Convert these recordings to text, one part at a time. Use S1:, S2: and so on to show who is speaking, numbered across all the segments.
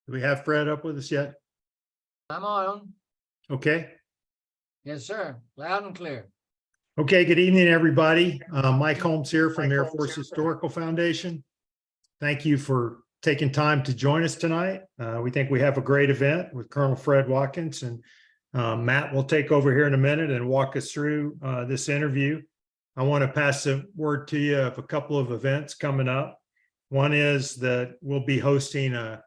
S1: Do we have Fred up with us yet?
S2: I'm on.
S1: Okay.
S2: Yes, sir. Loud and clear.
S1: Okay, good evening, everybody. Mike Holmes here from the Air Force Historical Foundation. Thank you for taking time to join us tonight. We think we have a great event with Colonel Fred Watkins, and Matt will take over here in a minute and walk us through this interview. I want to pass the word to you of a couple of events coming up. One is that we'll be hosting a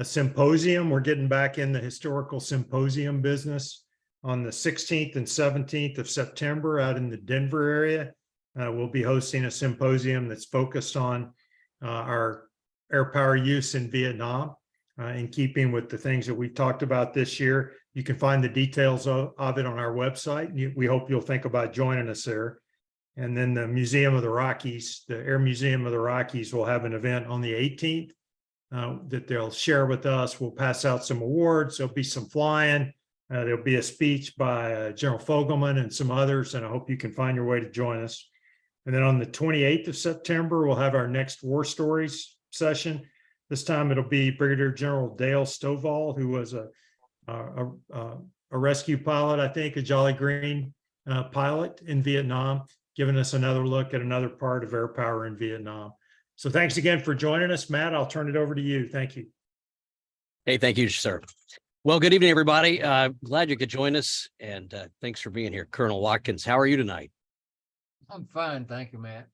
S1: symposium. We're getting back in the historical symposium business on the 16th and 17th of September out in the Denver area. We'll be hosting a symposium that's focused on our air power use in Vietnam, in keeping with the things that we've talked about this year. You can find the details of it on our website. We hope you'll think about joining us there. And then the Museum of the Rockies, the Air Museum of the Rockies, will have an event on the 18th that they'll share with us. We'll pass out some awards. There'll be some flying. There'll be a speech by General Fogelman and some others, and I hope you can find your way to join us. And then on the 28th of September, we'll have our next War Stories session. This time it'll be Brigadier General Dale Stovall, who was a rescue pilot, I think, a Jolly Green pilot in Vietnam, giving us another look at another part of air power in Vietnam. So thanks again for joining us, Matt. I'll turn it over to you. Thank you.
S3: Hey, thank you, sir. Well, good evening, everybody. Glad you could join us, and thanks for being here. Colonel Watkins, how are you tonight?
S2: I'm fine. Thank you, Matt.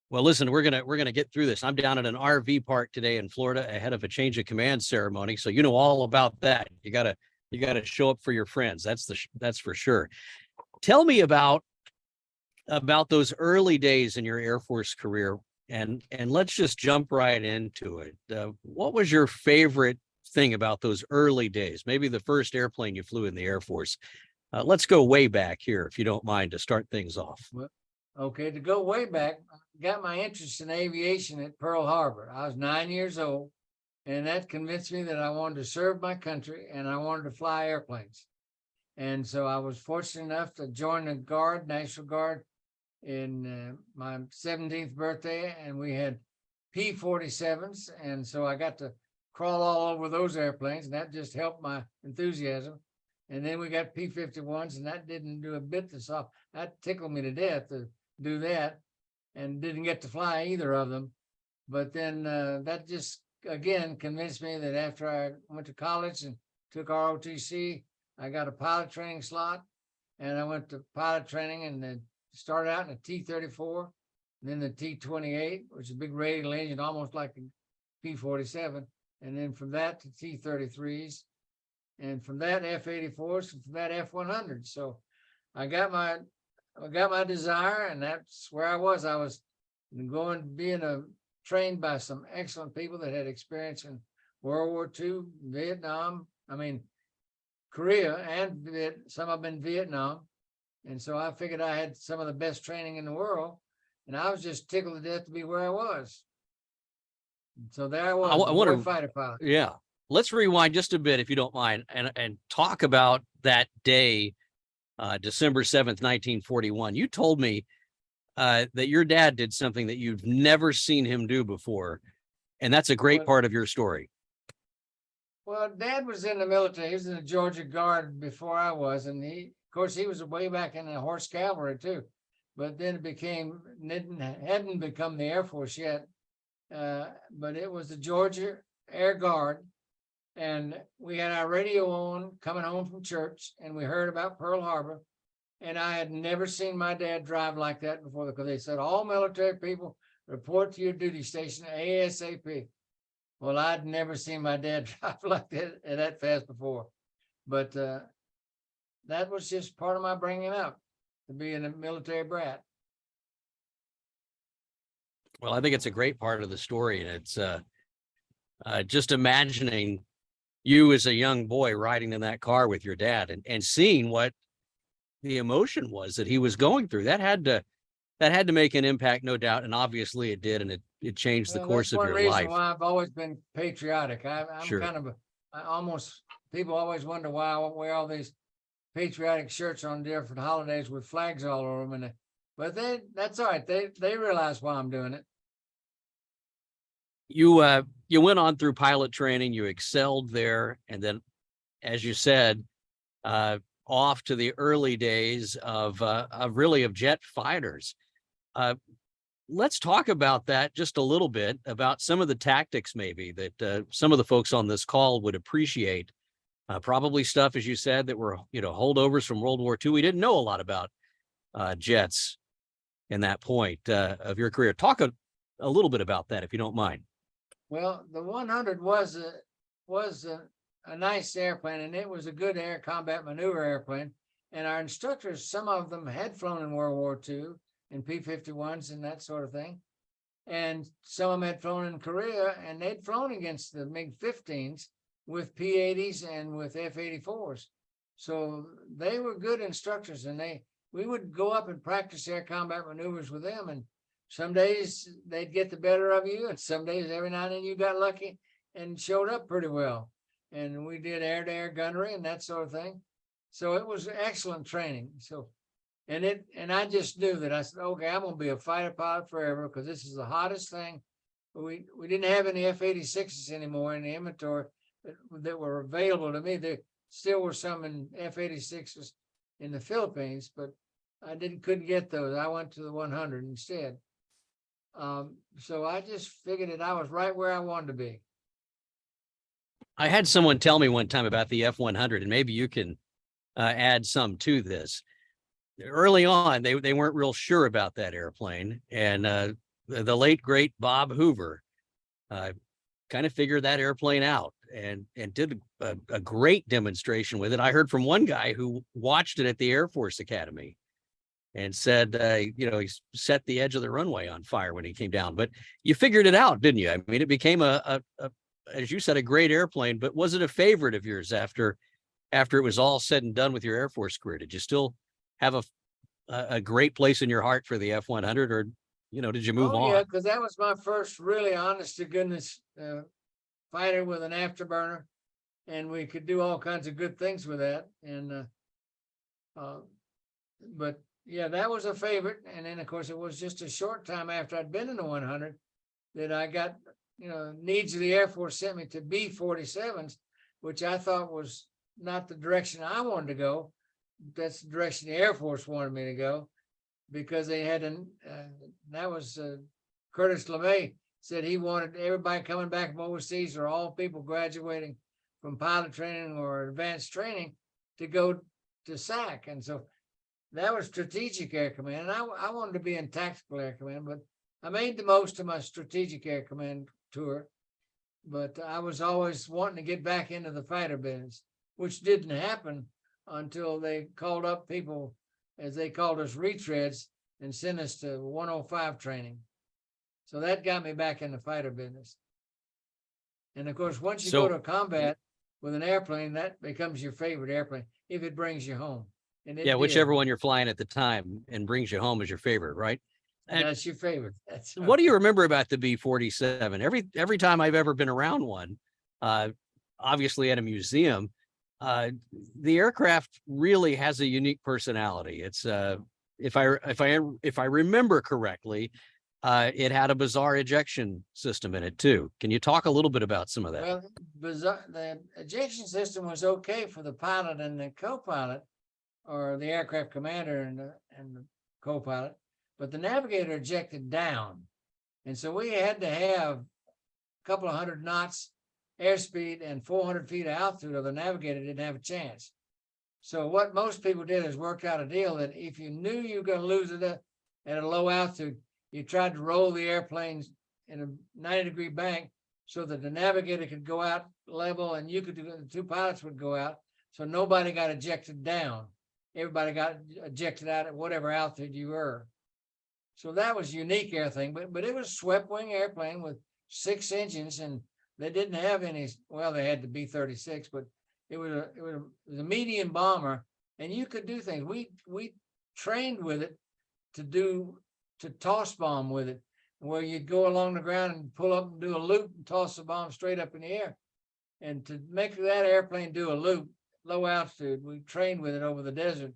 S3: Well, listen, we're gonna get through this. I'm down at an RV park today in Florida ahead of a change of command ceremony, so you know all about that. You gotta show up for your friends. That's for sure. Tell me about those early days in your Air Force career, and let's just jump right into it. What was your favorite thing about those early days? Maybe the first airplane you flew in the Air Force. Let's go way back here, if you don't mind, to start things off.
S2: Well, okay, to go way back, I got my interest in aviation at Pearl Harbor. I was 9 years old, and that convinced me that I wanted to serve my country and I wanted to fly airplanes. And so I was fortunate enough to join the Guard, National Guard, in my 17th birthday, and we had P-47s, and so I got to crawl all over those airplanes, and that just helped my enthusiasm. And then we got P-51s, and that didn't do a bit to stop. That tickled me to death to do that, and didn't get to fly either of them. But then that just, again, convinced me that after I went to college and took ROTC, I got a pilot training slot, and I went to pilot training and then started out in a T-34, then the T-28, which is a big radial engine, almost like a P-47. And then from that to T-33s, and from that F-84s, and from that F-100. So I got my desire, and that's where I was. I was going being trained by some excellent people that had experience in World War II, Vietnam. I mean, Korea, and some of them in Vietnam. And so I figured I had some of the best training in the world, and I was just tickled to death to be where I was. So there I was,
S3: I want to
S2: fighter pilot.
S3: Yeah, let's rewind just a bit, if you don't mind, and talk about that day, December 7th, 1941. You told me that your dad did something that you've never seen him do before, and that's a great part of your story.
S2: Well, Dad was in the military. He was in the Georgia Guard before I was, and of course, he was way back in the horse cavalry too. But then it hadn't become the Air Force yet. But it was the Georgia Air Guard, and we had our radio on coming home from church, and we heard about Pearl Harbor, and I had never seen my dad drive like that before, because they said all military people report to your duty station ASAP. Well, I'd never seen my dad drive like that fast before, but that was just part of my bringing up, to be a military brat.
S3: Well, I think it's a great part of the story, and it's just imagining you as a young boy riding in that car with your dad and seeing what the emotion was that he was going through. That had to make an impact, no doubt, and obviously it did, and it changed the course of your life.
S2: That's one reason why I've always been patriotic. I'm
S3: Sure.
S2: kind of people always wonder why I wear all these patriotic shirts on different holidays with flags all over them, but that's all right. They realize why I'm doing it.
S3: You went on through pilot training, you excelled there, and then, as you said, off to the early days of jet fighters. Let's talk about that just a little bit, about some of the tactics maybe that some of the folks on this call would appreciate. Probably stuff, as you said, that were, holdovers from World War II. We didn't know a lot about jets in that point of your career. Talk a little bit about that, if you don't mind.
S2: Well, the 100 was a nice airplane, and it was a good air combat maneuver airplane. And our instructors, some of them had flown in World War II in P-51s and that sort of thing. And some of them had flown in Korea, and they'd flown against the MiG-15s with P-80s and with F-84s. So they were good instructors, and we would go up and practice air combat maneuvers with them. And some days they'd get the better of you, and some days every now and then you got lucky and showed up pretty well. And we did air-to-air gunnery and that sort of thing. So it was excellent training. So, and I just knew that. I said, okay, I'm gonna be a fighter pilot forever, because this is the hottest thing. We didn't have any F-86s anymore in the inventory that were available to me. There still were some in F-86s in the Philippines, but I couldn't get those. I went to the 100 instead. So I just figured that I was right where I wanted to be.
S3: I had someone tell me one time about the F-100, and maybe you can add some to this. Early on, they weren't real sure about that airplane, and the late great Bob Hoover kind of figured that airplane out and did a great demonstration with it. I heard from one guy who watched it at the Air Force Academy and said, he set the edge of the runway on fire when he came down. But you figured it out, didn't you? I mean, it became as you said, a great airplane. But was it a favorite of yours after it was all said and done with your Air Force career? Did you still have a great place in your heart for the F-100, or did you move on?
S2: Yeah, because that was my first really honest to goodness fighter with an afterburner, and we could do all kinds of good things with that. And but yeah, that was a favorite. And then of course it was just a short time after I'd been in the 100 that I got, needs of the Air Force sent me to B-47s, which I thought was not the direction I wanted to go. That's the direction the Air Force wanted me to go, because they had that was Curtis LeMay said he wanted everybody coming back from overseas, or all people graduating from pilot training or advanced training, to go to SAC. And so that was Strategic Air Command. And I wanted to be in Tactical Air Command, but I made the most of my Strategic Air Command tour. But I was always wanting to get back into the fighter business, which didn't happen until they called up people, as they called us, retreads, and sent us to 105 training. So that got me back in the fighter business. And of course, once you go to combat with an airplane, that becomes your favorite airplane if it brings you home. And it
S3: whichever one you're flying at the time and brings you home is your favorite, right?
S2: And that's your favorite.
S3: What do you remember about the B-47? Every time I've ever been around one, obviously at a museum, the aircraft really has a unique personality. It's if I remember correctly, it had a bizarre ejection system in it too. Can you talk a little bit about some of that?
S2: Well, the ejection system was okay for the pilot and the co-pilot, or the aircraft commander and the co-pilot, but the navigator ejected down. And so we had to have a couple of 100 knots airspeed and 400 feet of altitude, or the navigator didn't have a chance. So what most people did is worked out a deal that if you knew you were going to lose it at a low altitude, you tried to roll the airplanes in a 90-degree bank so that the navigator could go out level, and you could do, the two pilots would go out, so nobody got ejected down. Everybody got ejected out at whatever altitude you were. So that was a unique air thing, but it was a swept wing airplane with 6 engines, and they didn't have any. Well, they had the B-36, but it was a medium bomber, and you could do things. We trained with it to toss bomb with it, where you'd go along the ground and pull up and do a loop and toss the bomb straight up in the air. And to make that airplane do a loop, low altitude, we trained with it over the desert,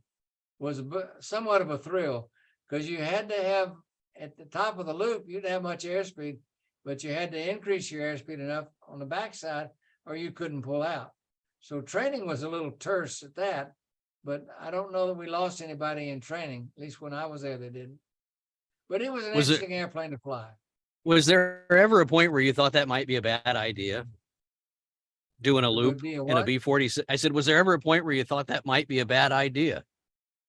S2: was somewhat of a thrill, because you had to have, at the top of the loop, you didn't have much airspeed, but you had to increase your airspeed enough on the backside or you couldn't pull out. So training was a little terse at that, but I don't know that we lost anybody in training. At least when I was there, they didn't. But it was an interesting airplane to fly.
S3: Was there ever a point where you thought that might be a bad idea? Doing a loop in a B-47? I said, was there ever a point where you thought that might be a bad idea?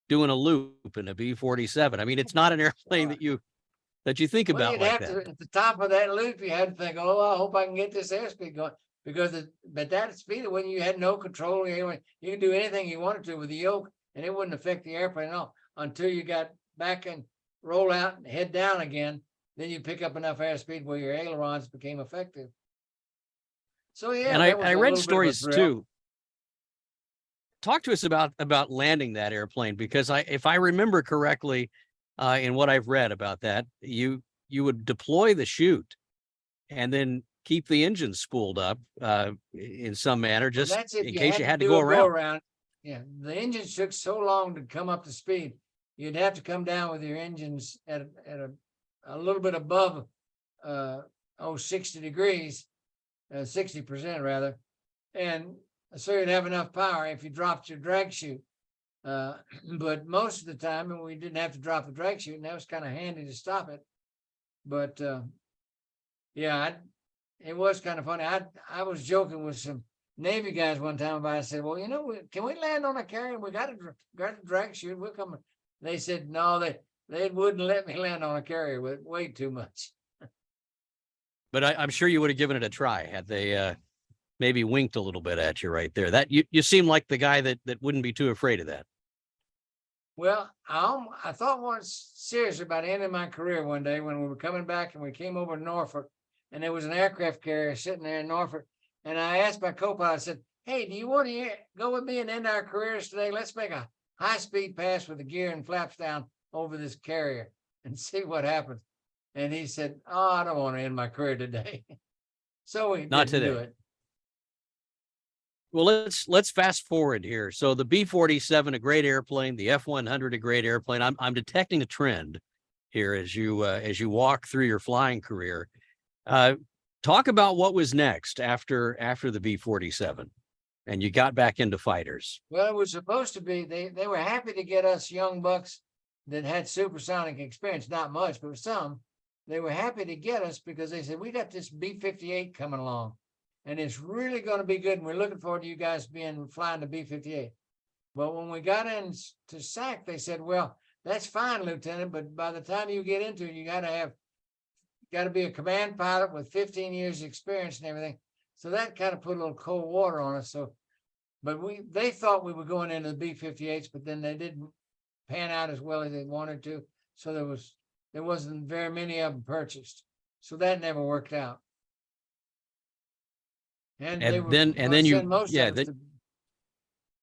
S3: Doing a loop in a B-47. I mean, it's not an airplane that you think about
S2: you'd
S3: like
S2: have
S3: that.
S2: to, at the top of that loop, you had to think, oh, I hope I can get this airspeed going. Because but that speed, when you had no control, you could do anything you wanted to with the yoke, and it wouldn't affect the airplane at all until you got back and roll out and head down again. Then you pick up enough airspeed where your ailerons became effective. So yeah,
S3: and I read stories too. Talk to us about landing that airplane, because if I remember correctly, in what I've read about that, you would deploy the chute and then keep the engine spooled up in some manner, just in case you had to go around.
S2: Yeah, the engines took so long to come up to speed. You'd have to come down with your engines at a little bit above 60 degrees, 60% rather, and so you'd have enough power if you dropped your drag chute. But most of the time, we didn't have to drop the drag chute, and that was kind of handy to stop it. But yeah, it was kind of funny. I was joking with some Navy guys one time about it. I said, well, can we land on a carrier? We got a drag chute. We'll come. They said, no, they wouldn't let me land on a carrier with way too much.
S3: But I'm sure you would have given it a try had they maybe winked a little bit at you right there. That you seem like the guy that wouldn't be too afraid of that.
S2: Well, I thought once seriously about ending my career one day when we were coming back and we came over to Norfolk, and there was an aircraft carrier sitting there in Norfolk. And I asked my co-pilot, I said, hey, do you want to go with me and end our careers today? Let's make a high-speed pass with the gear and flaps down over this carrier and see what happens. And he said, oh, I don't want to end my career today. So we didn't do it.
S3: Well, let's fast forward here. So the B-47, a great airplane, the F-100, a great airplane. I'm detecting a trend here as you walk through your flying career. Talk about what was next after the B-47, and you got back into fighters.
S2: Well, it was supposed to be, they were happy to get us young bucks that had supersonic experience, not much, but some. They were happy to get us because they said, we got this B-58 coming along, and it's really going to be good, and we're looking forward to you guys flying the B-58. But when we got into SAC, they said, well, that's fine, Lieutenant, but by the time you get into it, you got to be a command pilot with 15 years experience and everything. So that kind of put a little cold water on us. So, but they thought we were going into the B-58s, but then they didn't pan out as well as they wanted to. So there wasn't very many of them purchased. So that never worked out. And then you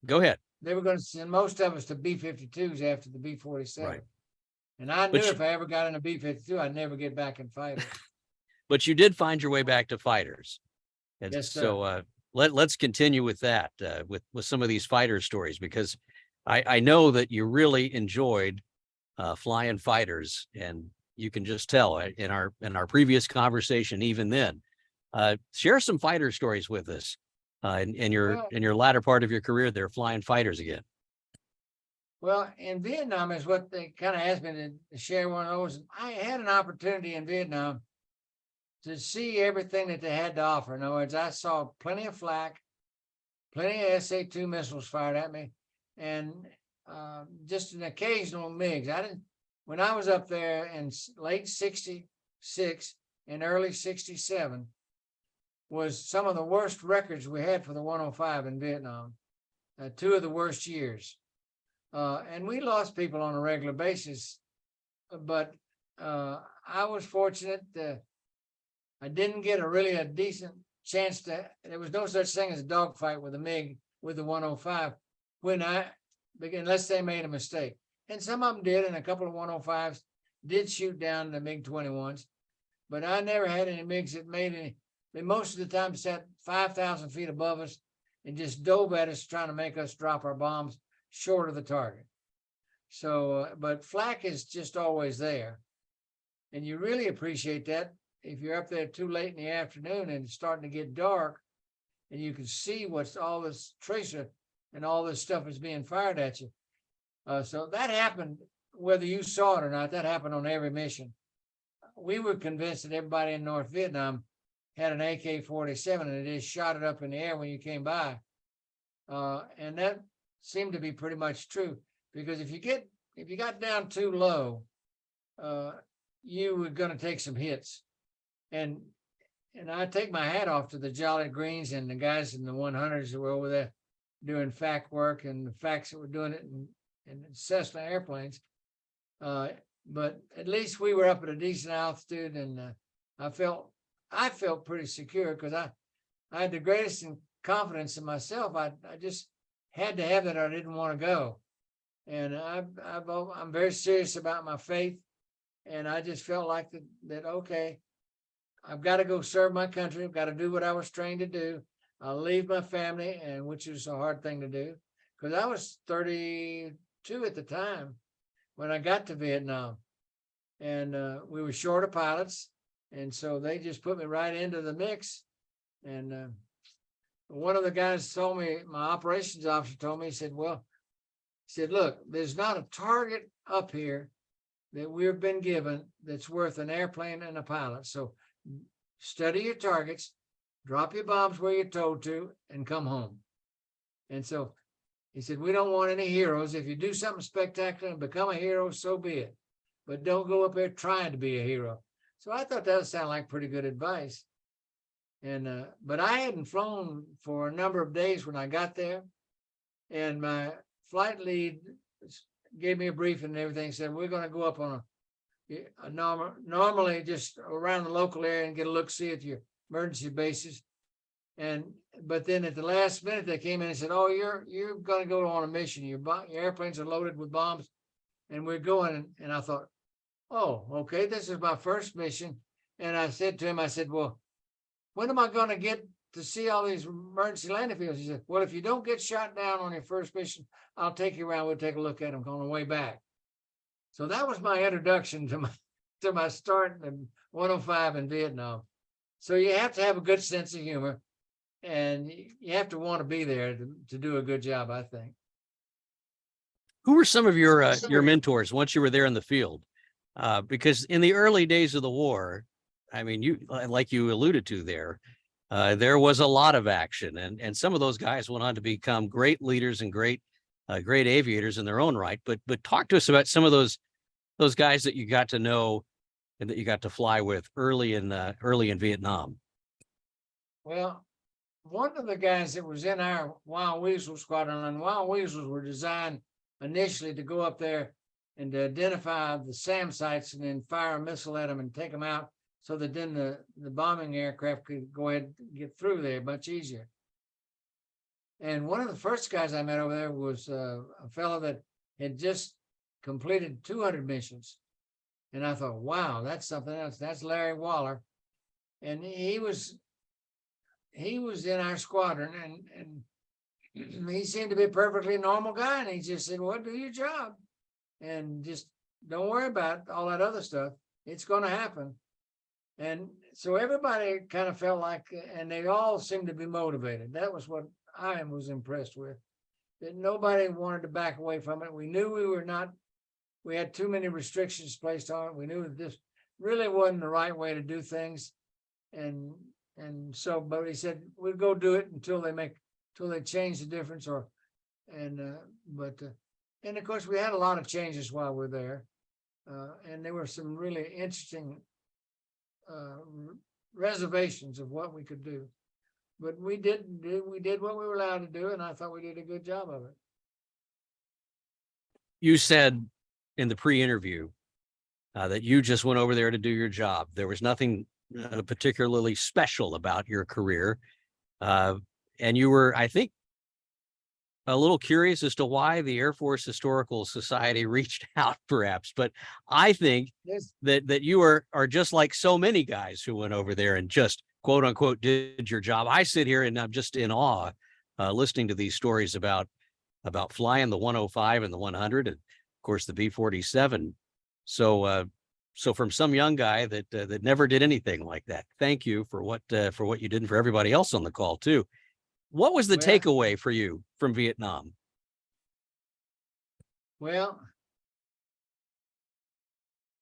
S3: go ahead.
S2: They were going to send most of us to B-52s after the B-47.
S3: Right.
S2: And I knew if I ever got in a B-52, I'd never get back in fighters.
S3: But you did find your way back to fighters. And
S2: yes, sir.
S3: So let's continue with that, with some of these fighter stories, because I know that you really enjoyed flying fighters, and you can just tell in our previous conversation, even then. Share some fighter stories with us in your latter part of your career there, flying fighters again.
S2: Well, in Vietnam is what they kind of asked me to share one of those. I had an opportunity in Vietnam to see everything that they had to offer. In other words, I saw plenty of flak, plenty of SA-2 missiles fired at me, and just an occasional MiGs. When I was up there in late 66 and early 67, was some of the worst records we had for the 105 in Vietnam, 2 of the worst years. And we lost people on a regular basis, but I was fortunate that I didn't get a decent chance there was no such thing as a dogfight with a MiG with the 105 unless they made a mistake. And some of them did, and a couple of 105s did shoot down the MiG-21s, but I never had any MiGs that made any. They most of the time sat 5,000 feet above us and just dove at us, trying to make us drop our bombs short of the target. So, but flak is just always there. And you really appreciate that. if you're up there too late in the afternoon and it's starting to get dark, and you can see what's all this tracer and all this stuff is being fired at you. So that happened, whether you saw it or not, that happened on every mission. We were convinced that everybody in North Vietnam had an AK-47 and they just shot it up in the air when you came by. And that seemed to be pretty much true, because if you got down too low, you were going to take some hits. And I take my hat off to the Jolley Greens and the guys in the 100s that were over there doing FAC work, and the FACs that were doing it in Cessna airplanes. But at least we were up at a decent altitude, and I felt pretty secure, because I had the greatest confidence in myself. I just had to have that, or I didn't want to go. And I'm very serious about my faith, and I just felt like that okay, I've got to go serve my country. I've got to do what I was trained to do. I'll leave my family, and which is a hard thing to do, because I was 32 at the time when I got to Vietnam, and we were short of pilots, and so they just put me right into the mix. And one of the guys told me, my operations officer told me, he said, look, there's not a target up here that we've been given that's worth an airplane and a pilot. So study your targets, drop your bombs where you're told to, and come home. And so he said, we don't want any heroes. If you do something spectacular and become a hero, so be it. But don't go up there trying to be a hero. So I thought that would sound like pretty good advice. And but I hadn't flown for a number of days when I got there. And my flight lead gave me a briefing and everything, said, we're going to go up on a normally just around the local area and get a look, see at your emergency bases. But then at the last minute, they came in and said, oh, you're going to go on a mission. Your airplanes are loaded with bombs, and we're going. And I thought, oh, okay, this is my first mission. And I said to him, I said, well, when am I going to get to see all these emergency landing fields? He said, well, if you don't get shot down on your first mission, I'll take you around. We'll take a look at them on the way back. So that was my introduction to my start in 105 in Vietnam. So you have to have a good sense of humor, and you have to want to be there to do a good job, I think.
S3: Who were some of your mentors once you were there in the field? Because in the early days of the war, I mean, like you alluded to there was a lot of action, and some of those guys went on to become great leaders and great aviators in their own right. But talk to us about some of those guys that you got to know and that you got to fly with early in Vietnam.
S2: Well, one of the guys that was in our Wild Weasel squadron, and Wild Weasels were designed initially to go up there and to identify the SAM sites and then fire a missile at them and take them out, so that then the bombing aircraft could go ahead and get through there much easier. And one of the first guys I met over there was a fellow that had just completed 200 missions. And I thought, wow, that's something else. That's Larry Waller. And he was in our squadron, and he seemed to be a perfectly normal guy. And he just said, well, do your job and just don't worry about all that other stuff. It's going to happen. And so everybody kind of felt like, and they all seemed to be motivated. That was what I was impressed with, that nobody wanted to back away from it. We knew we had too many restrictions placed on it. We knew that this really wasn't the right way to do things. And so, but he said, we'll go do it until they change the difference, and of course we had a lot of changes while we're there. And there were some really interesting reservations of what we could do, but we did what we were allowed to do, and I thought we did a good job of it.
S3: You said in the pre-interview that you just went over there to do your job. There was nothing particularly special about your career, and you were, I think, a little curious as to why the Air Force Historical Society reached out, perhaps. But I think
S2: Yes.
S3: that you are just like so many guys who went over there and just quote unquote did your job. I sit here and I'm just in awe listening to these stories about flying the 105 and the 100, and of course the B-47. So So from some young guy that never did anything like that, thank you for what you did and for everybody else on the call too. What was the
S2: Well-
S3: takeaway for you from Vietnam?
S2: Well,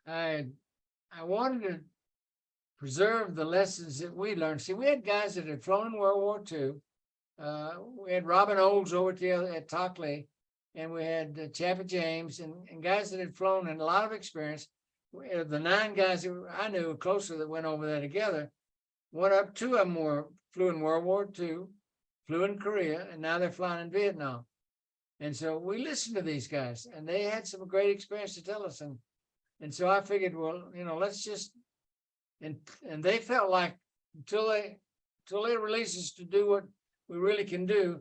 S2: I wanted to preserve the lessons that we learned. See, we had guys that had flown in World War II. We had Robin Olds over at Tockley, and we had Chappie James and guys that had flown and a lot of experience. The 9 guys that I knew closer that went over there together, 2 of them flew in World War II, flew in Korea, and now they're flying in Vietnam. And so we listened to these guys, and they had some great experience to tell us. And so I figured, well, let's just, and they felt like until they release us to do what we really can do,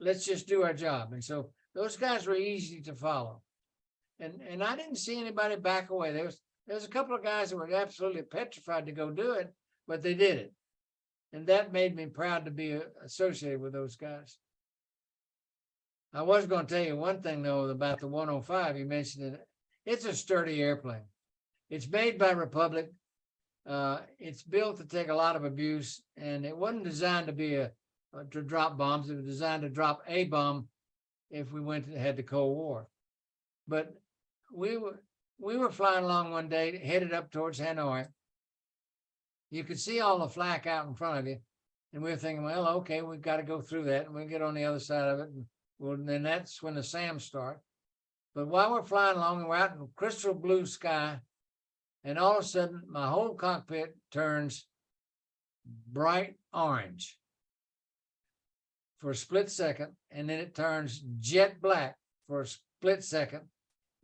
S2: let's just do our job. And so those guys were easy to follow. And I didn't see anybody back away. There's a couple of guys that were absolutely petrified to go do it, but they did it. And that made me proud to be associated with those guys. I was going to tell you one thing, though, about the 105. You mentioned it. It's a sturdy airplane. It's made by Republic. It's built to take a lot of abuse, and it wasn't designed to be to drop bombs. It was designed to drop a bomb if we had the Cold War. But we were flying along one day, headed up towards Hanoi. You could see all the flak out in front of you, and we were thinking, well, okay, we've got to go through that, and we'll get on the other side of it. And then that's when the SAMs start. But while we're flying along, and we're out in crystal blue sky, and all of a sudden, my whole cockpit turns bright orange for a split second, and then it turns jet black for a split second,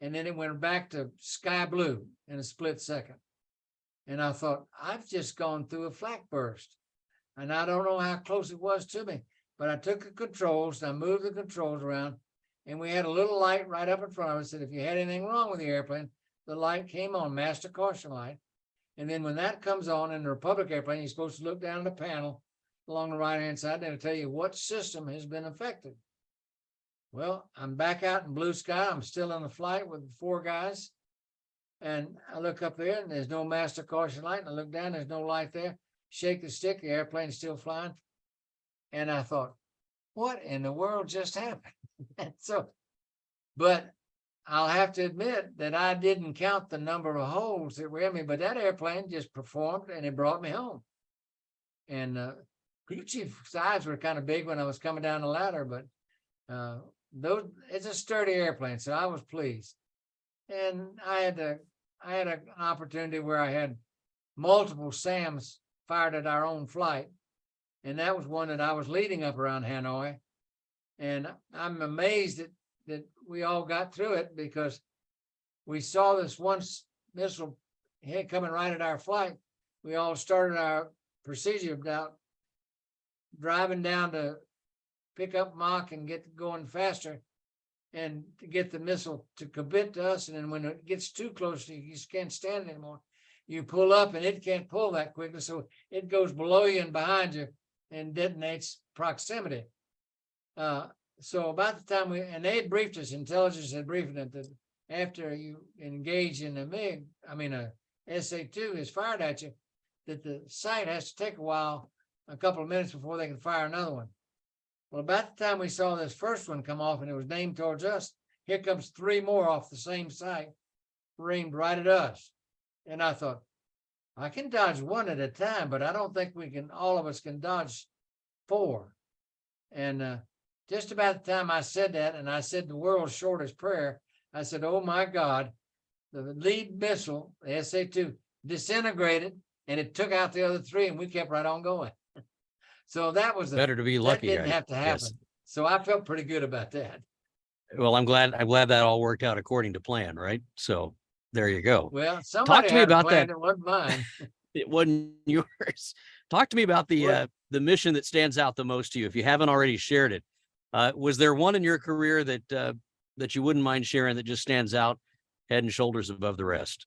S2: and then it went back to sky blue in a split second. And I thought, I've just gone through a flak burst, and I don't know how close it was to me, but I took the controls, I moved the controls around, and we had a little light right up in front of us that if you had anything wrong with the airplane, the light came on, master caution light. And then when that comes on in the Republic airplane, you're supposed to look down at the panel along the right-hand side, and it'll tell you what system has been affected. Well, I'm back out in blue sky. I'm still on the flight with 4 guys. And I look up there, and there's no master caution light. And I look down, there's no light there. Shake the stick, the airplane's still flying. And I thought, what in the world just happened? But I'll have to admit that I didn't count the number of holes that were in me, but that airplane just performed, and it brought me home. And crew chief's eyes were kind of big when I was coming down the ladder, but it's a sturdy airplane, so I was pleased. And I had an opportunity where I had multiple SAMs fired at our own flight, and that was one that I was leading up around Hanoi. And I'm amazed that we all got through it, because we saw this one missile hit coming right at our flight. We all started our procedure about driving down to pick up Mach and get going faster, and to get the missile to commit to us. And then when it gets too close, you just can't stand it anymore. You pull up, and it can't pull that quickly, so it goes below you and behind you and detonates proximity. So about the time they had briefed us, intelligence had briefed us that after you engage in a MiG, a SA-2 is fired at you, that the sight has to take a couple of minutes before they can fire another one. Well, about the time we saw this first one come off and it was aimed towards us, here comes 3 more off the same site, aimed right at us. And I thought, I can dodge 1 at a time, but I don't think all of us can dodge 4. And just about the time I said that, and I said the world's shortest prayer, I said, oh my God, the lead missile, the SA-2, disintegrated, and it took out the other 3, and we kept right on going. So that was
S3: Better to be lucky.
S2: That didn't have to happen.
S3: Yes.
S2: So I felt pretty good about that.
S3: Well, I'm glad that all worked out according to plan, right? So there you go.
S2: Well, somebody
S3: to me
S2: had a
S3: about
S2: plan
S3: that.
S2: that wasn't mine.
S3: It wasn't yours. Talk to me about the mission that stands out the most to you, if you haven't already shared it. Was there one in your career that you wouldn't mind sharing that just stands out head and shoulders above the rest?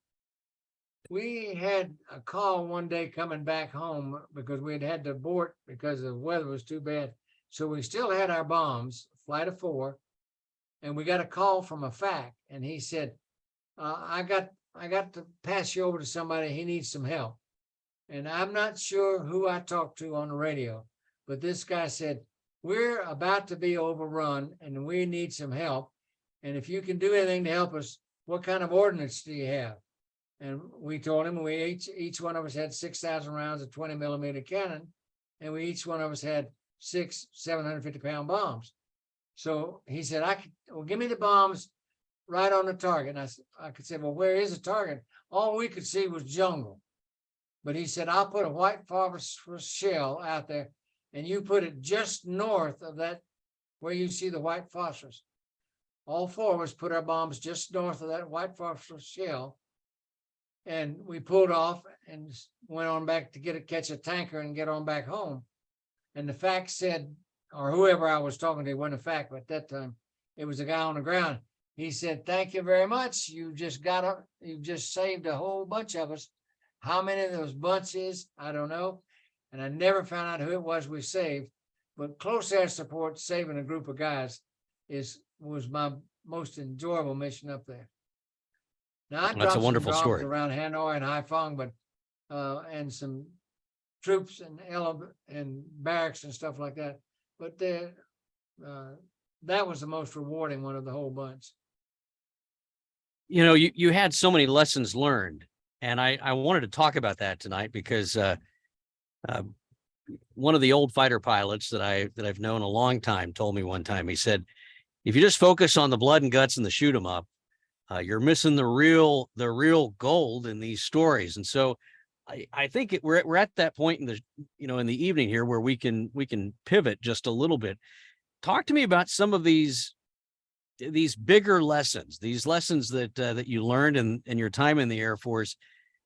S2: We had a call one day coming back home because we had to abort because the weather was too bad. So we still had our bombs, flight of 4, and we got a call from a FAC, and he said, I got I got to pass you over to somebody. He needs some help. And I'm not sure who I talked to on the radio, but this guy said, we're about to be overrun and we need some help. And if you can do anything to help us, what kind of ordnance do you have? And we told him each one of us had 6,000 rounds of 20mm cannon, and each one of us had 6 750-pound bombs. So he said, well, give me the bombs right on the target. And I could say, well, where is the target? All we could see was jungle. But he said, I'll put a white phosphorus shell out there, and you put it just north of that, where you see the white phosphorus. All 4 of us put our bombs just north of that white phosphorus shell. And we pulled off and went on back to catch a tanker and get on back home. And the fact said, or whoever I was talking to, it wasn't a fact, but at that time, it was a guy on the ground. He said, thank you very much. You just saved a whole bunch of us. How many of those bunches? I don't know. And I never found out who it was we saved. But close air support, saving a group of guys, was my most enjoyable mission up there. Now, I
S3: That's a wonderful story
S2: around Hanoi and Haiphong, but and some troops and barracks and stuff like that. But that was the most rewarding one of the whole bunch.
S3: You know, you had so many lessons learned, and I wanted to talk about that tonight because one of the old fighter pilots that I've known a long time told me one time, he said, if you just focus on the blood and guts and the shoot 'em up, you're missing the real gold in these stories. And so I think we're at that point in the, in the evening here where we can pivot just a little bit. Talk to me about some of these bigger lessons, these lessons that you learned in your time in the Air Force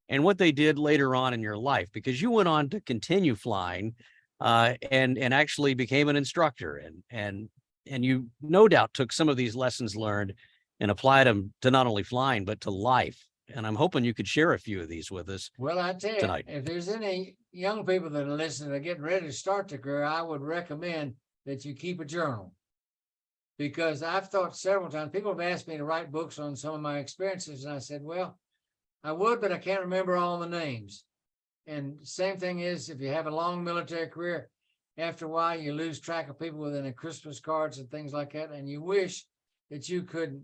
S3: and what they did later on in your life, because you went on to continue flying and actually became an instructor, and you no doubt took some of these lessons learned and applied them to not only flying, but to life. And I'm hoping you could share a few of these with us.
S2: Well, I tell you,
S3: tonight.
S2: If there's any young people that are listening, that are getting ready to start their career, I would recommend that you keep a journal. Because I've thought several times, people have asked me to write books on some of my experiences. And I said, well, I would, but I can't remember all the names. And same thing is, if you have a long military career, after a while, you lose track of people within the Christmas cards and things like that. And you wish that you could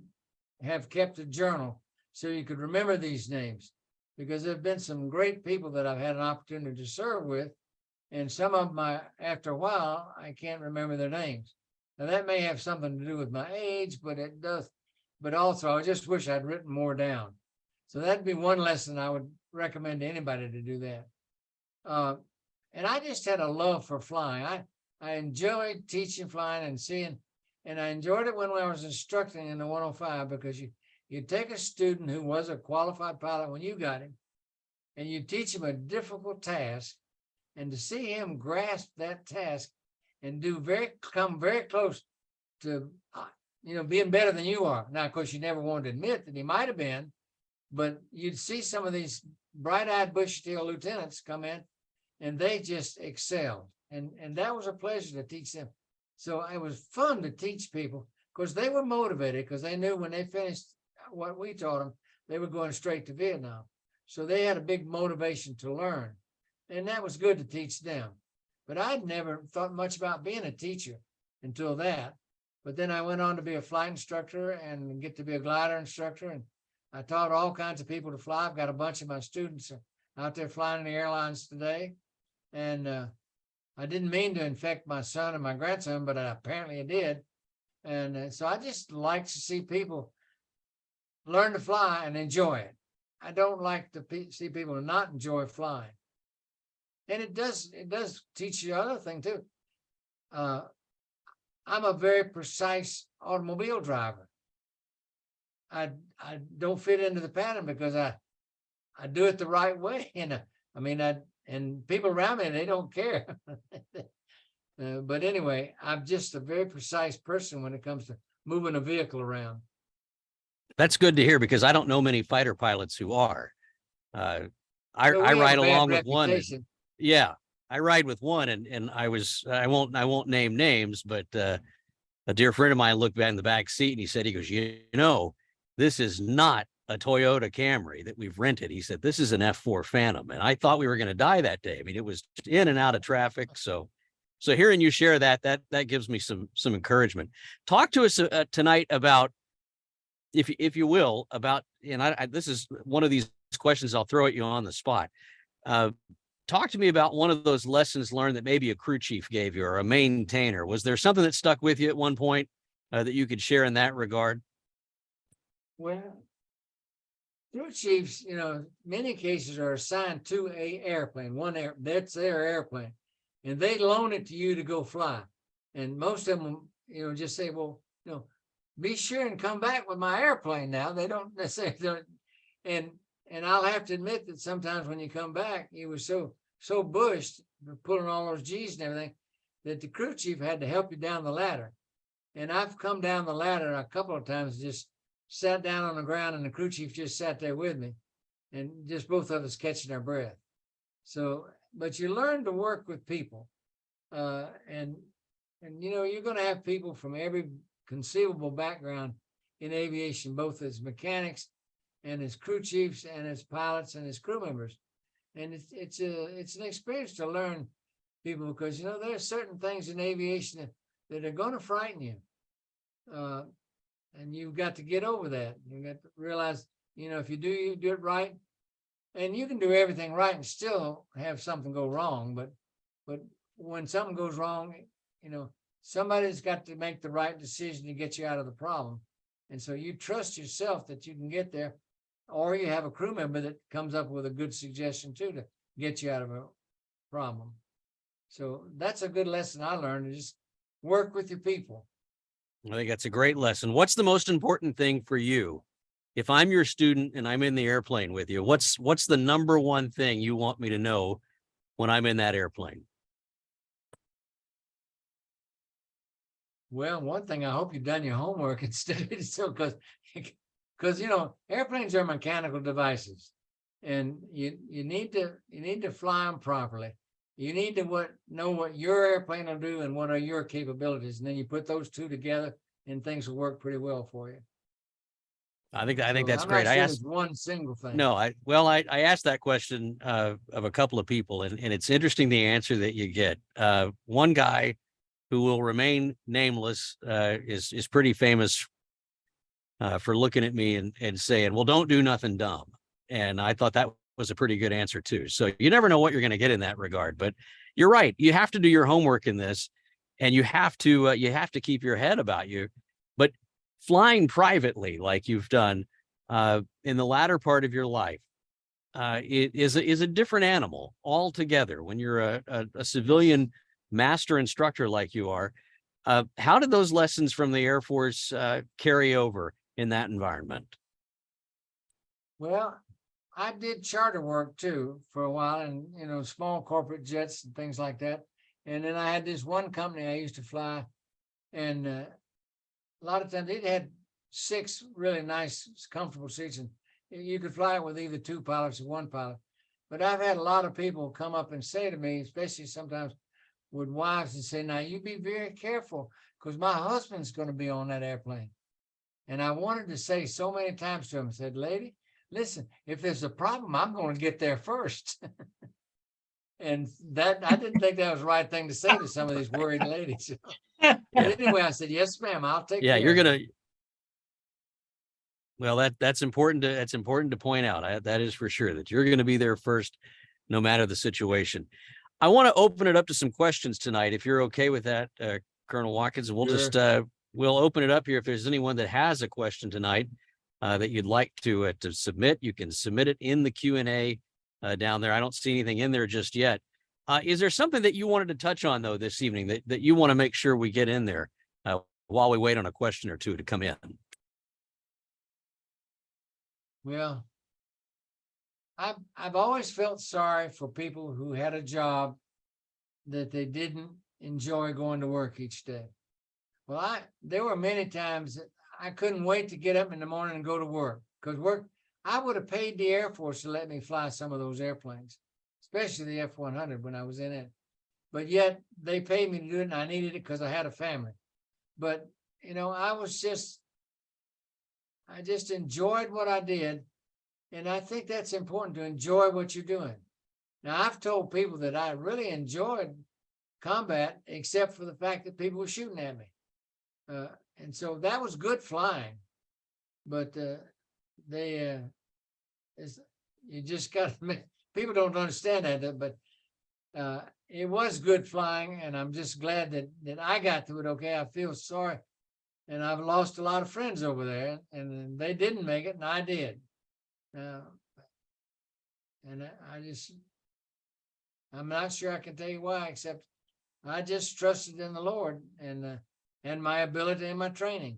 S2: have kept a journal so you could remember these names, because there have been some great people that I've had an opportunity to serve with. And some of them, after a while, I can't remember their names. Now, that may have something to do with my age, but it does. But also, I just wish I'd written more down. So that'd be one lesson I would recommend to anybody to do that. And I just had a love for flying. I enjoyed teaching flying and seeing, and I enjoyed it when I was instructing in the 105, because you take a student who was a qualified pilot when you got him, and you teach him a difficult task, and to see him grasp that task and come very close to, being better than you are. Now, of course, you never wanted to admit that he might have been, but you'd see some of these bright-eyed, bushy-tailed lieutenants come in, and they just excelled. And that was a pleasure to teach them. So it was fun to teach people, because they were motivated, because they knew when they finished what we taught them, they were going straight to Vietnam. So they had a big motivation to learn. And that was good to teach them. But I'd never thought much about being a teacher until that. But then I went on to be a flight instructor and get to be a glider instructor. And I taught all kinds of people to fly. I've got a bunch of my students out there flying in the airlines today. And I didn't mean to infect my son and my grandson, but apparently I did. And so I just like to see people learn to fly and enjoy it. I don't like to see people not enjoy flying. And it does teach you other thing too. I'm a very precise automobile driver. I don't fit into the pattern because I do it the right way. And people around me, they don't care. But anyway, I'm just a very precise person when it comes to moving a vehicle around.
S3: That's good to hear, because I don't know many fighter pilots who are. I ride along with one. Yeah, I ride with one, and I won't name names, but a dear friend of mine looked back in the back seat and he said, this is not a Toyota Camry that we've rented. He said, this is an F4 Phantom. And I thought we were going to die that day. I mean, it was in and out of traffic. So hearing you share that gives me some encouragement. Talk to us tonight about, if you will, about, and this is one of these questions I'll throw at you on the spot. Talk to me about one of those lessons learned that maybe a crew chief gave you or a maintainer. Was there something that stuck with you at one point that you could share in that regard?
S2: Well, crew chiefs, many cases are assigned to a airplane, that's their airplane, and they loan it to you to go fly. And most of them, just say, well, be sure and come back with my airplane now. They don't necessarily, and I'll have to admit that sometimes when you come back, you were so bushed pulling all those G's and everything that the crew chief had to help you down the ladder. And I've come down the ladder a couple of times, just sat down on the ground, and the crew chief just sat there with me, and just both of us catching our breath. So, but you learn to work with people, and you're going to have people from every conceivable background in aviation, both as mechanics and as crew chiefs and as pilots and as crew members. And it's an experience to learn people, because there are certain things in aviation that are going to frighten you, and you've got to get over that. You got to realize, if you do it right, and you can do everything right and still have something go wrong. But when something goes wrong, somebody's got to make the right decision to get you out of the problem. And so you trust yourself that you can get there, or you have a crew member that comes up with a good suggestion too to get you out of a problem. So that's a good lesson I learned, to just work with your people.
S3: I think that's a great lesson. What's the most important thing for you? If I'm your student and I'm in the airplane with you, what's the number one thing you want me to know when I'm in that airplane?
S2: Well, one thing, I hope you've done your homework instead of so, because airplanes are mechanical devices, and you need to fly them properly. You need to know what your airplane will do and what are your capabilities, and then you put those two together, and things will work pretty well for you.
S3: I think that's
S2: I'm
S3: great.
S2: not
S3: I
S2: sure
S3: asked
S2: there's one single thing.
S3: No, I asked that question of a couple of people, and it's interesting the answer that you get. One guy who will remain nameless is pretty famous for looking at me and saying, well, don't do nothing dumb. And I thought that was a pretty good answer too. So you never know what you're going to get in that regard, but you're right. You have to do your homework in this, and you have to keep your head about you. But flying privately, like you've done in the latter part of your life, it is a different animal altogether. When you're a civilian master instructor like you are, how did those lessons from the Air Force carry over in that environment?
S2: Well, I did charter work too for a while, and small corporate jets and things like that. And then I had this one company I used to fly, and a lot of times it had 6 really nice, comfortable seats, and you could fly it with either 2 pilots or 1 pilot. But I've had a lot of people come up and say to me, especially sometimes with wives, and say, now you be very careful, because my husband's going to be on that airplane. And I wanted to say so many times to him, I said, lady, listen, if there's a problem, I'm going to get there first. And that, I didn't think that was the right thing to say to some of these worried ladies. But anyway, I said, yes, ma'am, I'll take care.
S3: You're gonna. Well, that's important to point out. That is for sure, that you're going to be there first, no matter the situation. I want to open it up to some questions tonight, if you're okay with that, Colonel Watkins. And we'll
S2: Sure.
S3: just we'll open it up here. If there's anyone that has a question tonight that you'd like to submit, you can submit it in the Q&A down there. I don't see anything in there just yet. Is there something that you wanted to touch on, though, this evening that you want to make sure we get in there while we wait on a question or two to come in?
S2: Well, I've always felt sorry for people who had a job that they didn't enjoy going to work each day. Well, there were many times that I couldn't wait to get up in the morning and go to work, because I would have paid the Air Force to let me fly some of those airplanes, especially the F-100 when I was in it. But yet they paid me to do it, and I needed it because I had a family. But, I was just I just enjoyed what I did. And I think that's important, to enjoy what you're doing. Now, I've told people that I really enjoyed combat, except for the fact that people were shooting at me. And so that was good flying. But you just got to, people don't understand that, but it was good flying, and I'm just glad that I got through it okay. I feel sorry, and I've lost a lot of friends over there, and they didn't make it, and I did. And I'm not sure I can tell you why, except I just trusted in the Lord and my ability and my training.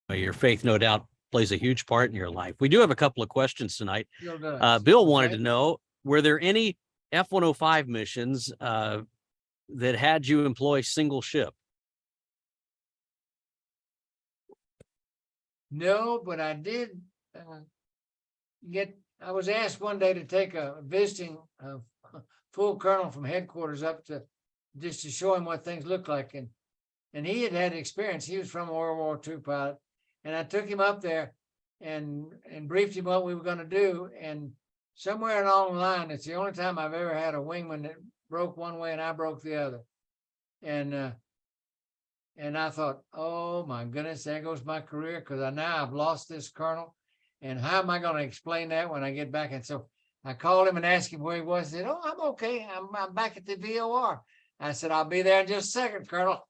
S3: Your faith, no doubt, plays a huge part in your life. We do have a couple of questions tonight.
S2: Still does.
S3: Bill wanted
S2: Okay.
S3: to know, were there any F-105 missions that had you employ single ship?
S2: No, but I did I was asked one day to take a visiting full colonel from headquarters up to just to show him what things look like. And he had experience. He was from a World War II pilot. And I took him up there and briefed him what we were going to do. And somewhere along the line, it's the only time I've ever had a wingman that broke one way and I broke the other. And I thought, oh my goodness, there goes my career, because now I've lost this colonel. And how am I going to explain that when I get back? And so I called him and asked him where he was. He said, oh, I'm okay. I'm back at the VOR. I said, I'll be there in just a second, Colonel.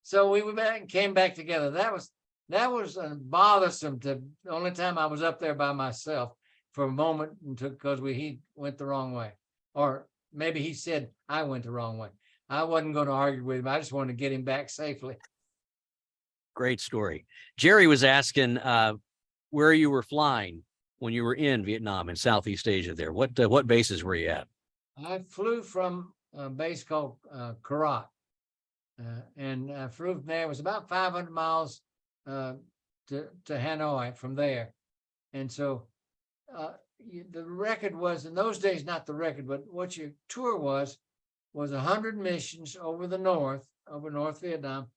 S2: So we went back and came back together. That was bothersome. The only time I was up there by myself for a moment, because he went the wrong way. Or maybe he said I went the wrong way. I wasn't going to argue with him. I just wanted to get him back safely.
S3: Great story. Jerry was asking where you were flying when you were in Vietnam and Southeast Asia there. What bases were you at? I
S2: flew from a base called Karat. And I flew from there. It was about 500 miles to Hanoi from there. And so the record was, in those days, not the record, but what your tour was 100 missions over North Vietnam,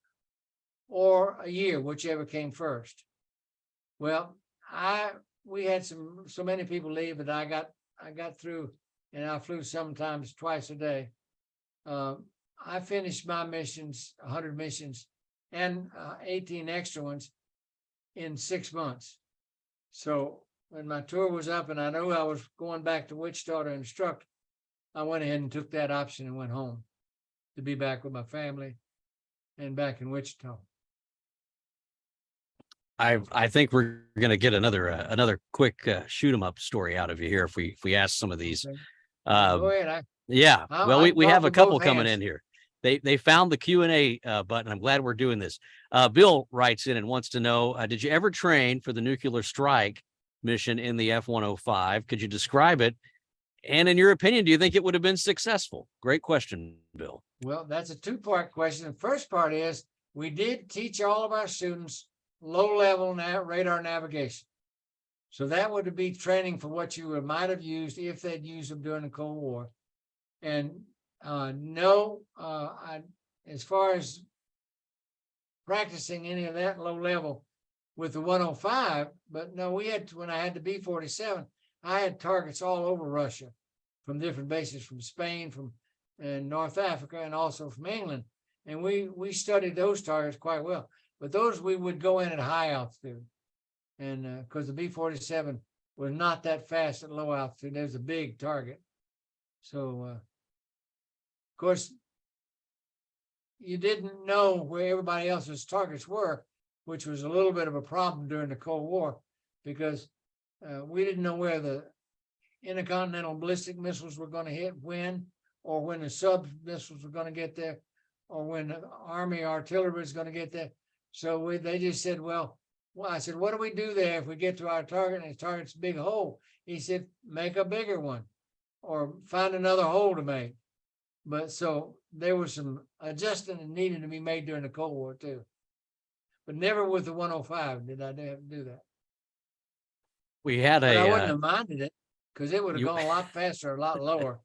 S2: or a year, whichever came first. Well, we had so many people leave that I got through, and I flew sometimes twice a day. I finished my missions, 100 missions, and 18 extra ones in 6 months. So when my tour was up and I knew I was going back to Wichita to instruct, I went ahead and took that option and went home to be back with my family and back in Wichita.
S3: I think we're going to get another quick shoot 'em up story out of you here if we ask some of these.
S2: Okay. Go ahead.
S3: Yeah. Well, we have a couple coming in here. They found the Q&A button. I'm glad we're doing this. Bill writes in and wants to know, did you ever train for the nuclear strike mission in the F-105? Could you describe it? And in your opinion, do you think it would have been successful? Great question, Bill.
S2: Well, that's a two-part question. The first part is, we did teach all of our students low-level radar navigation. So that would be training for what you might have used if they'd used them during the Cold War. And as far as practicing any of that low level with the 105, but no, when I had the B-47, I had targets all over Russia from different bases, from Spain, from North Africa, and also from England. And we studied those targets quite well. But those we would go in at high altitude. And because the B-47 was not that fast at low altitude, there's a big target. So, of course, you didn't know where everybody else's targets were, which was a little bit of a problem during the Cold War, because we didn't know where the intercontinental ballistic missiles were going to hit when, or when the sub missiles were going to get there, or when the Army artillery was going to get there. So they just said, well, I said, what do we do there if we get to our target and the target's a big hole? He said, make a bigger one or find another hole to make. But so there was some adjustment that needed to be made during the Cold War too. But never with the 105 did I have to do that.
S3: We had
S2: I wouldn't have minded it, because it would have gone a lot faster, a lot lower.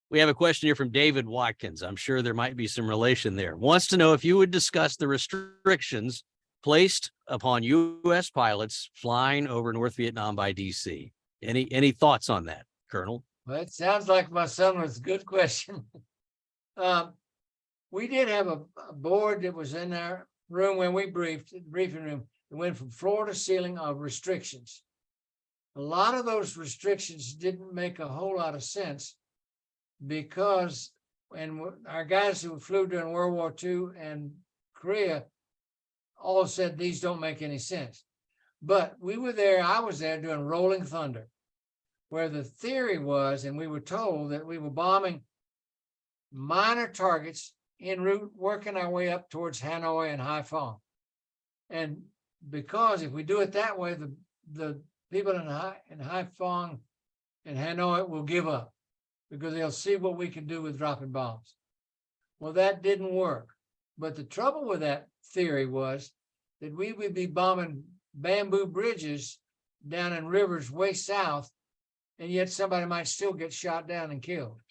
S3: We have a question here from David Watkins. I'm sure there might be some relation there. Wants to know if you would discuss the restrictions placed upon U.S. pilots flying over North Vietnam by DC. Any thoughts on that, Colonel?
S2: Well, it sounds like my son was a good question. We did have a board that was in our room when we briefed, the briefing room. It went from floor to ceiling of restrictions. A lot of those restrictions didn't make a whole lot of sense because, and our guys who flew during World War II and Korea all said these don't make any sense. But we were there, I was there doing Rolling Thunder, where the theory was, and we were told that we were bombing minor targets en route, working our way up towards Hanoi and Haiphong. And because if we do it that way, the people in Haiphong and Hanoi will give up because they'll see what we can do with dropping bombs. Well, that didn't work. But the trouble with that theory was that we would be bombing bamboo bridges down in rivers way south, and yet somebody might still get shot down and killed.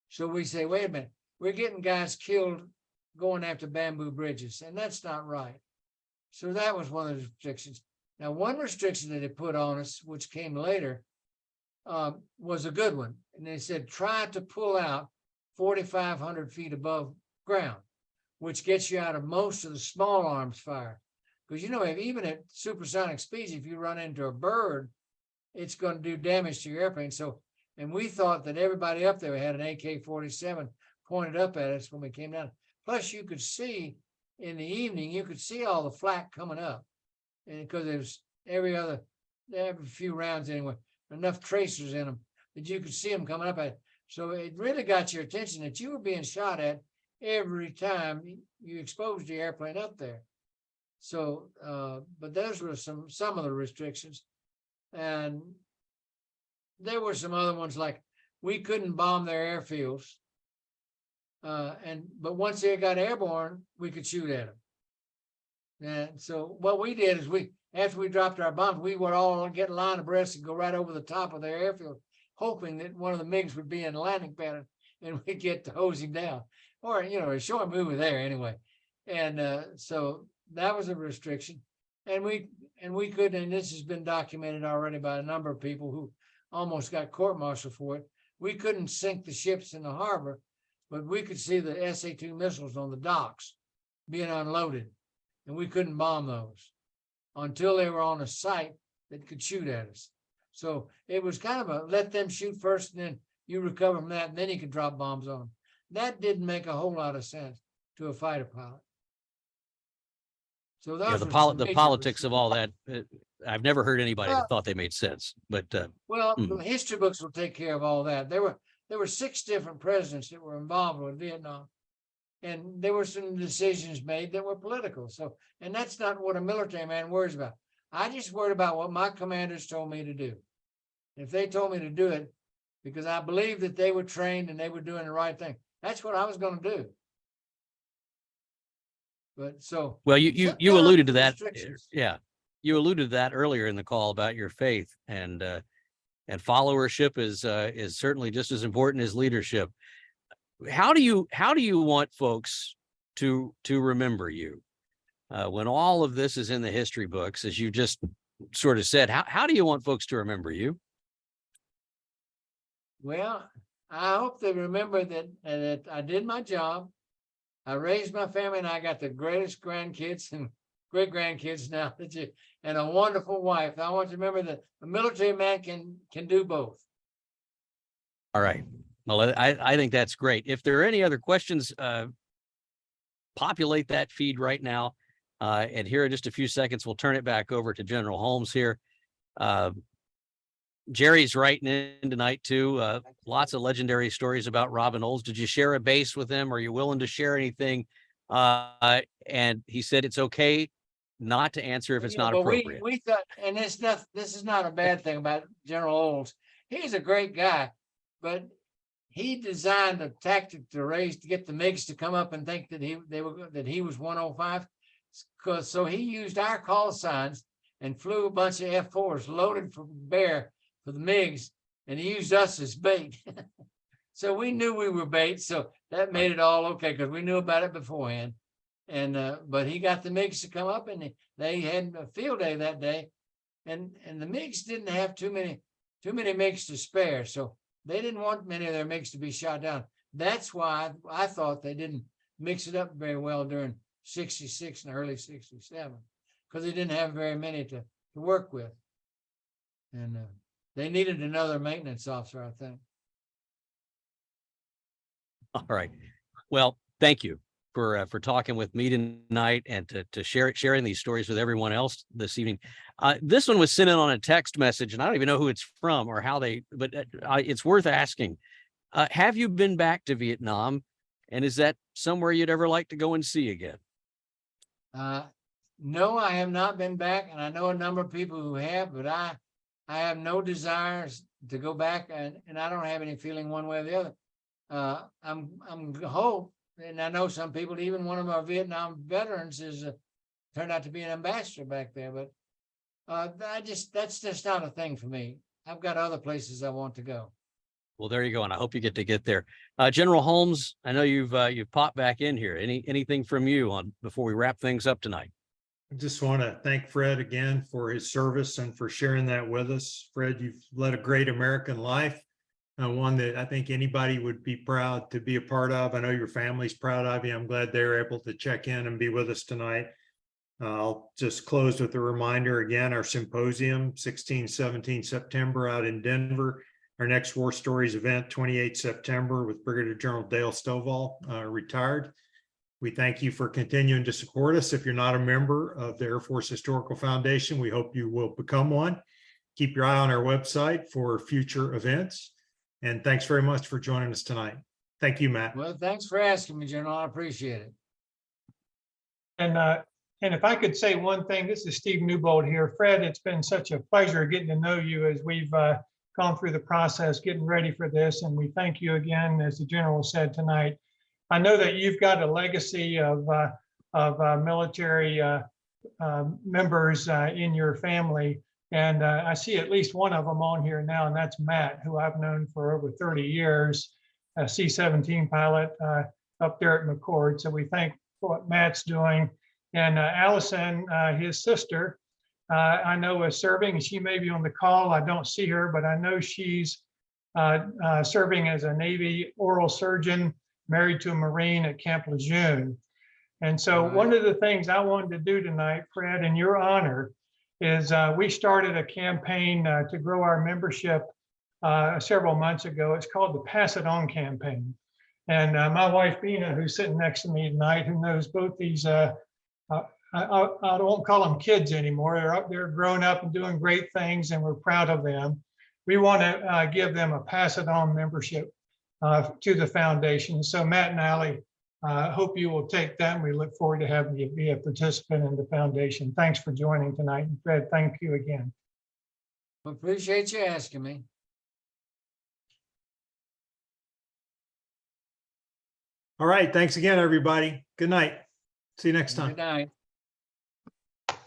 S2: So we say, wait a minute, we're getting guys killed going after bamboo bridges, and that's not right. So that was one of the restrictions. Now, one restriction that they put on us, which came later, was a good one. And they said, try to pull out 4,500 feet above ground, which gets you out of most of the small arms fire. Because, you know, even at supersonic speeds, if you run into a bird, it's going to do damage to your airplane. So, and we thought that everybody up there had an AK-47 pointed up at us when we came down. Plus, you could see in the evening, you could see all the flak coming up. And because there was every few rounds anyway, enough tracers in them that you could see them coming up at it. So it really got your attention that you were being shot at every time you exposed the airplane up there. So, but those were some of the restrictions. And there were some other ones, like we couldn't bomb their airfields. But once they got airborne, we could shoot at them. And so what we did is after we dropped our bombs, we would all get line abreast and go right over the top of their airfield, hoping that one of the MiGs would be in a landing pattern and we'd get to hose him down. Or, you know, show him we were there anyway. And so that was a restriction. And we could, and this has been documented already by a number of people who almost got court-martialed for it. We couldn't sink the ships in the harbor, but we could see the SA-2 missiles on the docks being unloaded. And we couldn't bomb those until they were on a site that could shoot at us. So it was kind of a let them shoot first, and then you recover from that, and then you can drop bombs on them. That didn't make a whole lot of sense to a fighter pilot. So those
S3: The
S2: were
S3: politics of all that, I've never heard anybody that thought they made sense. But
S2: the history books will take care of all that. There were 6 different presidents that were involved with Vietnam. And there were some decisions made that were political. So, and that's not what a military man worries about. I just worried about what my commanders told me to do. If they told me to do it because I believed that they were trained and they were doing the right thing, that's what I was going to do. But so,
S3: well, you alluded to that. Yeah, you alluded to that earlier in the call about your faith, and followership is certainly just as important as leadership. How do you want folks to remember you when all of this is in the history books, as you just sort of said? How do you want folks to remember you?
S2: Well, I hope they remember that I did my job. I raised my family, and I got the greatest grandkids and great grandkids now, and a wonderful wife. I want you to remember that a military man can do both.
S3: All right. Well, I think that's great. If there are any other questions, populate that feed right now. And here in just a few seconds, we'll turn it back over to General Holmes here. Jerry's writing in tonight too. Lots of legendary stories about Robin Olds. Did you share a base with him? Are you willing to share anything? And he said it's okay not to answer if it's not appropriate.
S2: We thought, and this is not a bad thing about General Olds. He's a great guy, but he designed a tactic to get the MiGs to come up and think that he was 105. So he used our call signs and flew a bunch of F4s loaded for bear for the MiGs, and he used us as bait. So we knew we were bait, so that made it all okay because we knew about it beforehand. And but he got the MiGs to come up, and they had a field day that day, and the MiGs didn't have too many MiGs to spare, so they didn't want many of their MiGs to be shot down. That's why I thought they didn't mix it up very well during 66 and early 67, because they didn't have very many to work with. And they needed another maintenance officer, I think.
S3: All right. Well, thank you for talking with me tonight and to sharing these stories with everyone else this evening. This one was sent in on a text message, and I don't even know who it's from or how but it's worth asking. Have you been back to Vietnam, and is that somewhere you'd ever like to go and see again?
S2: No, I have not been back, and I know a number of people who have, but I have no desires to go back, and I don't have any feeling one way or the other. I'm hope, and I know some people, even one of our Vietnam veterans is turned out to be an ambassador back there, but that's just not a thing for me. I've got other places I want to go.
S3: Well, there you go, and I hope you get to get there. General Holmes, I know you've popped back in here. Anything from you on before we wrap things up tonight?
S1: I just want to thank Fred again for his service and for sharing that with us. Fred, you've led a great American life, one that I think anybody would be proud to be a part of. I know your family's proud of you. I'm glad they were able to check in and be with us tonight. I'll just close with a reminder again, our symposium, 16, 17 September out in Denver. Our next War Stories event, 28 September with Brigadier General Dale Stovall, retired. We thank you for continuing to support us. If you're not a member of the Air Force Historical Foundation, we hope you will become one. Keep your eye on our website for future events. And thanks very much for joining us tonight. Thank you, Matt.
S2: Well, thanks for asking me, General. I appreciate it.
S4: And if I could say one thing, this is Steve Newbold here. Fred, it's been such a pleasure getting to know you as we've gone through the process, getting ready for this. And we thank you again, as the General said tonight. I know that you've got a legacy of military members in your family. And I see at least one of them on here now, and that's Matt, who I've known for over 30 years, a C-17 pilot up there at McCord. So we thank for what Matt's doing. And Allison, his sister, I know is serving, and she may be on the call. I don't see her, but I know she's serving as a Navy oral surgeon, married to a Marine at Camp Lejeune. And so one of the things I wanted to do tonight, Fred, in your honor, is we started a campaign to grow our membership several months ago. It's called the Pass It On campaign. And my wife, Bina, who's sitting next to me tonight, who knows both these, I don't call them kids anymore. They're up there growing up and doing great things, and we're proud of them. We want to give them a Pass It On membership to the foundation. So Matt and Allie, hope you will take that, and we look forward to having you be a participant in the foundation. Thanks for joining tonight. And Fred, thank you again.
S2: Appreciate you asking me.
S1: All right. Thanks again, everybody. Good night. See you next time.
S2: Good night.
S4: I'm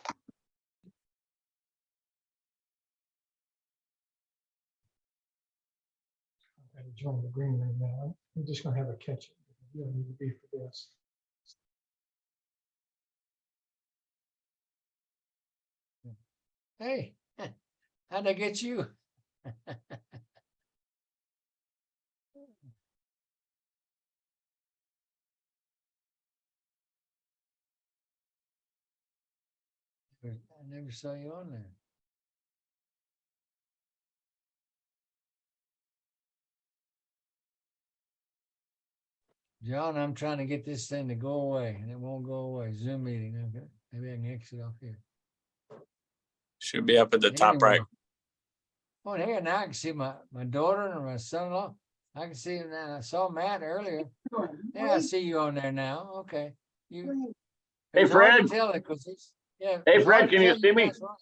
S4: going to join the green room now. I'm just going to have a catch up. You don't need to be for this.
S2: Hey, how'd I get you? I never saw you on there. John, I'm trying to get this thing to go away, and it won't go away. Zoom meeting. Okay. Maybe I can exit off here.
S5: Should be up at the top right.
S2: Oh, here now I can see my daughter and my son-in-law. I can see them now. I saw Matt earlier. Yeah, I see you on there now. Okay. You.
S5: Hey,
S2: it's hard to
S5: Fred.
S2: tell it 'cause it's, yeah.
S5: Hey,
S2: it's
S5: Fred,
S2: hard to
S5: can you
S2: tell
S5: see me?
S2: guys are-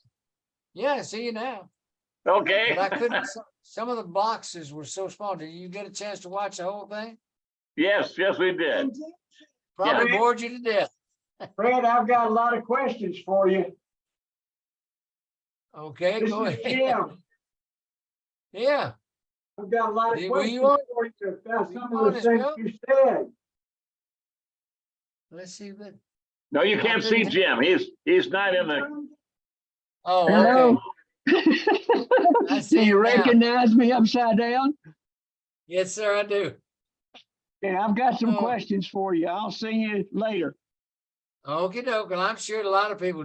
S2: Yeah, I see you now.
S5: Okay.
S2: But I couldn't. Some of the boxes were so small. Did you get a chance to watch the whole thing?
S5: Yes, we did.
S2: Probably
S5: Yeah.
S2: bored you to death.
S6: Fred, I've got a lot of questions for you.
S2: Okay,
S6: This
S2: go
S6: is
S2: ahead.
S6: Jim.
S2: Yeah.
S6: I've got a lot of
S2: Were
S6: questions
S2: you on-
S6: for you about
S2: were you
S6: some
S2: on
S6: of the
S2: this
S6: things
S2: bill?
S6: you said.
S2: Let's see that.
S5: No, you can't see Jim. He's not in the,
S2: Oh,
S6: Hello?
S2: okay. I see
S6: Do you
S2: him now.
S6: recognize me upside down?
S2: Yes, sir, I do.
S6: Yeah, I've got some
S2: Oh.
S6: questions for you. I'll see you later.
S2: Okey doke. Well, I'm sure a lot of people